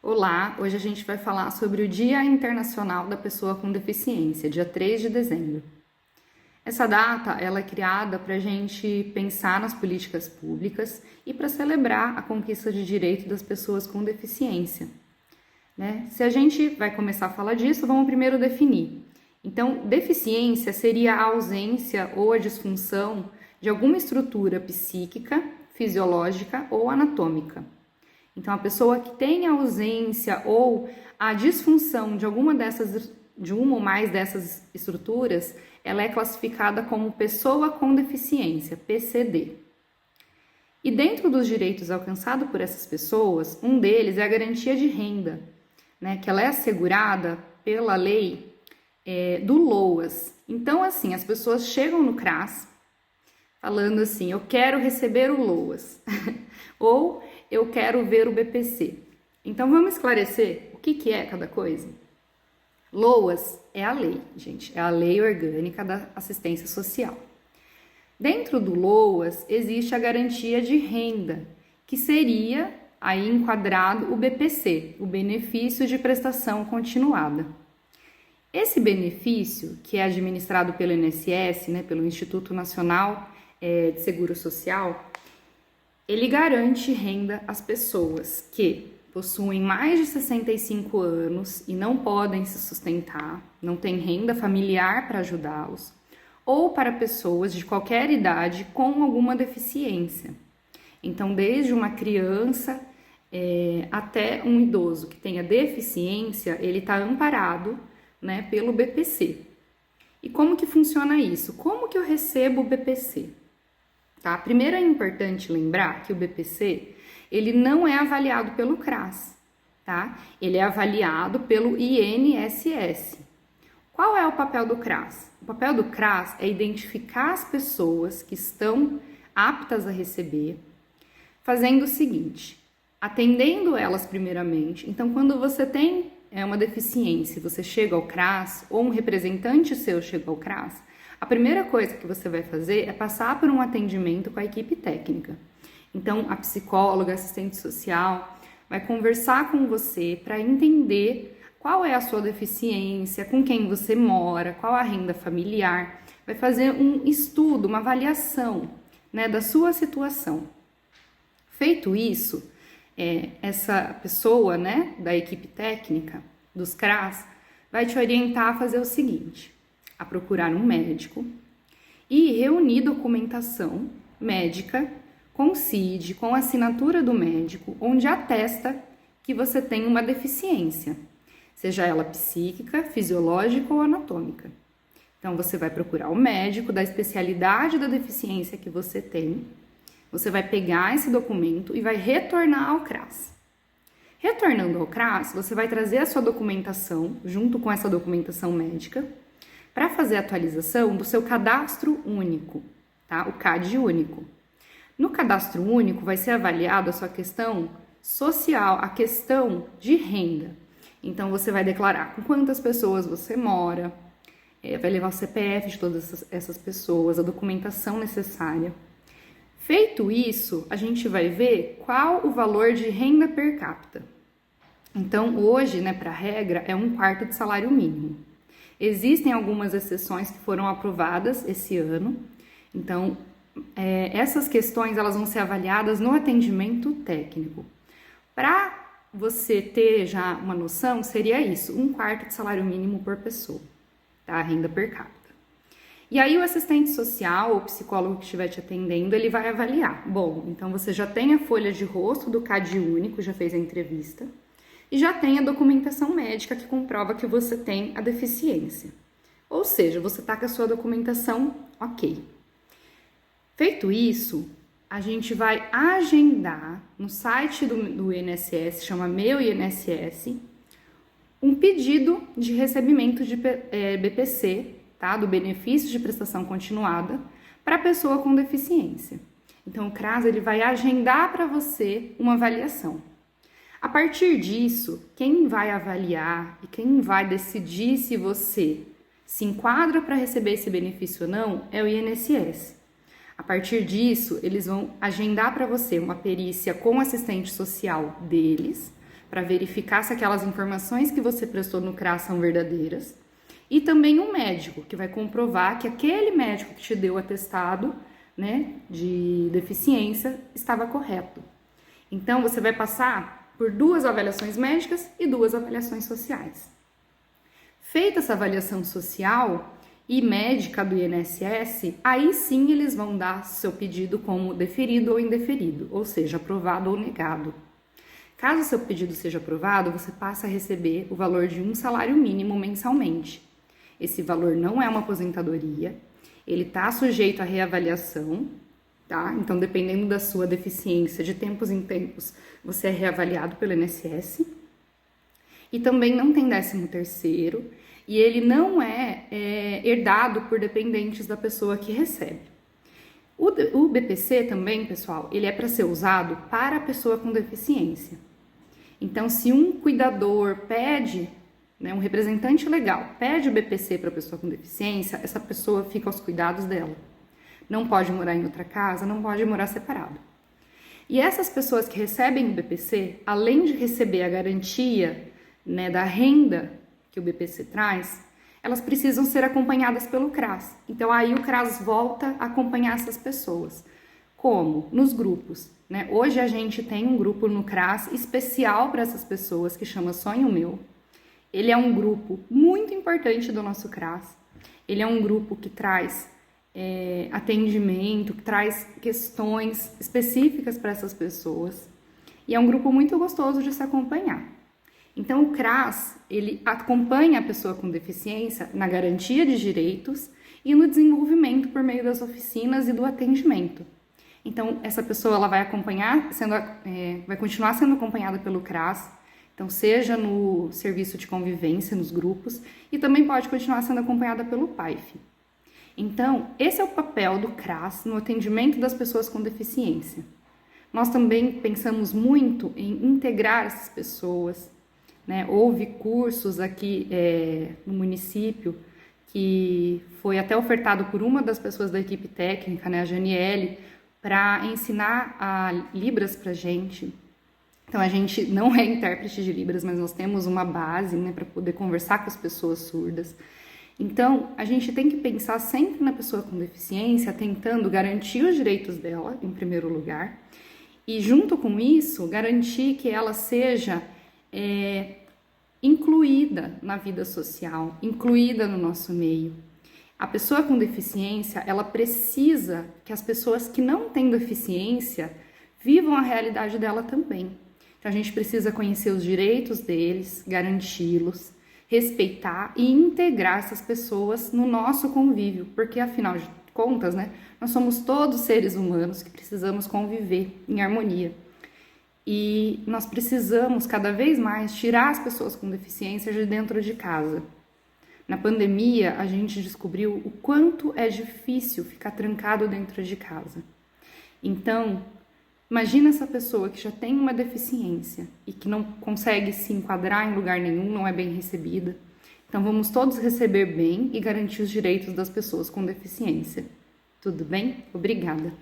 Olá, hoje a gente vai falar sobre o Dia Internacional da Pessoa com Deficiência, dia 3 de dezembro. Essa data ela é criada para a gente pensar nas políticas públicas e para celebrar a conquista de direito das pessoas com deficiência. Se a gente vai começar a falar disso, vamos primeiro definir. Então, deficiência seria a ausência ou a disfunção de alguma estrutura psíquica, fisiológica ou anatômica. Então, a pessoa que tem a ausência ou a disfunção de uma ou mais dessas estruturas, ela é classificada como pessoa com deficiência, PCD. E dentro dos direitos alcançados por essas pessoas, um deles é a garantia de renda, que ela é assegurada pela lei do LOAS. Então, assim, as pessoas chegam no CRAS falando assim, eu quero receber o LOAS, ou eu quero ver o BPC. Então, vamos esclarecer o que é cada coisa? LOAS é a lei, gente, é a Lei Orgânica da Assistência Social. Dentro do LOAS existe a garantia de renda, que seria aí enquadrado o BPC, o Benefício de Prestação Continuada. Esse benefício, que é administrado pelo INSS, pelo Instituto Nacional de Seguro Social, ele garante renda às pessoas que possuem mais de 65 anos e não podem se sustentar, não têm renda familiar para ajudá-los, ou para pessoas de qualquer idade com alguma deficiência. Então, desde uma criança até um idoso que tenha deficiência, ele está amparado pelo BPC. E como que funciona isso? Como que eu recebo o BPC? Primeiro é importante lembrar que o BPC, ele não é avaliado pelo CRAS, Ele é avaliado pelo INSS. Qual é o papel do CRAS? O papel do CRAS é identificar as pessoas que estão aptas a receber, fazendo o seguinte, atendendo elas primeiramente. Então, quando você tem uma deficiência, você chega ao CRAS, ou um representante seu chega ao CRAS, a primeira coisa que você vai fazer é passar por um atendimento com a equipe técnica. Então, a psicóloga, assistente social, vai conversar com você para entender qual é a sua deficiência, com quem você mora, qual a renda familiar, vai fazer um estudo, uma avaliação da sua situação. Feito isso, essa pessoa da equipe técnica, dos CRAS, vai te orientar a fazer o seguinte, a procurar um médico e reunir documentação médica com CID, com assinatura do médico, onde atesta que você tem uma deficiência, seja ela psíquica, fisiológica ou anatômica. Então, você vai procurar o médico da especialidade da deficiência que você tem, você vai pegar esse documento e vai retornar ao CRAS. Retornando ao CRAS, você vai trazer a sua documentação, junto com essa documentação médica, para fazer a atualização do seu cadastro único, o CAD único. No cadastro único vai ser avaliada a sua questão social, a questão de renda. Então, você vai declarar com quantas pessoas você mora, vai levar o CPF de todas essas pessoas, a documentação necessária. Feito isso, a gente vai ver qual o valor de renda per capita. Então, hoje, para a regra, é 1/4 de salário mínimo. Existem algumas exceções que foram aprovadas esse ano. Então, essas questões elas vão ser avaliadas no atendimento técnico. Para você ter já uma noção, seria isso, 1/4 de salário mínimo por pessoa, a renda per capita. E aí o assistente social ou psicólogo que estiver te atendendo, ele vai avaliar. Bom, então você já tem a folha de rosto do CAD único, já fez a entrevista, e já tem a documentação médica que comprova que você tem a deficiência. Ou seja, você está com a sua documentação ok. Feito isso, a gente vai agendar no site do INSS, chama Meu INSS, um pedido de recebimento de BPC, do Benefício de Prestação Continuada, para a pessoa com deficiência. Então, o CRAS ele vai agendar para você uma avaliação. A partir disso, quem vai avaliar e quem vai decidir se você se enquadra para receber esse benefício ou não é o INSS. A partir disso, eles vão agendar para você uma perícia com o assistente social deles, para verificar se aquelas informações que você prestou no CRAS são verdadeiras, e também um médico, que vai comprovar que aquele médico que te deu o atestado, né, de deficiência estava correto. Então, você vai passar por 2 avaliações médicas e 2 avaliações sociais. Feita essa avaliação social e médica do INSS, aí sim eles vão dar seu pedido como deferido ou indeferido, ou seja, aprovado ou negado. Caso seu pedido seja aprovado, você passa a receber o valor de um salário mínimo mensalmente. Esse valor não é uma aposentadoria, ele está sujeito à reavaliação, tá? Então, dependendo da sua deficiência, de tempos em tempos, você é reavaliado pelo INSS. E também não tem 13º, e ele não é herdado por dependentes da pessoa que recebe. O BPC também, pessoal, ele é para ser usado para a pessoa com deficiência. Então, se um cuidador pede, né, um representante legal pede o BPC para a pessoa com deficiência, essa pessoa fica aos cuidados dela. Não pode morar em outra casa, não pode morar separado. E essas pessoas que recebem o BPC, além de receber a garantia, né, da renda que o BPC traz, elas precisam ser acompanhadas pelo CRAS. Então, aí o CRAS volta a acompanhar essas pessoas. Como? Nos grupos, né? Hoje a gente tem um grupo no CRAS especial para essas pessoas, que chama Sonho Meu. Ele é um grupo muito importante do nosso CRAS. Ele é um grupo que traz atendimento, que traz questões específicas para essas pessoas. E é um grupo muito gostoso de se acompanhar. Então, o CRAS, ele acompanha a pessoa com deficiência na garantia de direitos e no desenvolvimento por meio das oficinas e do atendimento. Então, essa pessoa ela vai continuar sendo acompanhada pelo CRAS, então seja no serviço de convivência, nos grupos, e também pode continuar sendo acompanhada pelo PAIF. Então, esse é o papel do CRAS no atendimento das pessoas com deficiência. Nós também pensamos muito em integrar essas pessoas, né? Houve cursos aqui no município que foi até ofertado por uma das pessoas da equipe técnica, né, a Janiele, para ensinar a Libras para gente. Então, a gente não é intérprete de Libras, mas nós temos uma base, né, para poder conversar com as pessoas surdas. Então, a gente tem que pensar sempre na pessoa com deficiência, tentando garantir os direitos dela, em primeiro lugar, e junto com isso, garantir que ela seja incluída na vida social, incluída no nosso meio. A pessoa com deficiência, ela precisa que as pessoas que não têm deficiência vivam a realidade dela também. Então, a gente precisa conhecer os direitos deles, garanti-los, respeitar e integrar essas pessoas no nosso convívio, porque, afinal de contas, né, nós somos todos seres humanos que precisamos conviver em harmonia. E nós precisamos, cada vez mais, tirar as pessoas com deficiência de dentro de casa. Na pandemia, a gente descobriu o quanto é difícil ficar trancado dentro de casa. Então, imagina essa pessoa que já tem uma deficiência e que não consegue se enquadrar em lugar nenhum, não é bem recebida. Então, vamos todos receber bem e garantir os direitos das pessoas com deficiência. Tudo bem? Obrigada!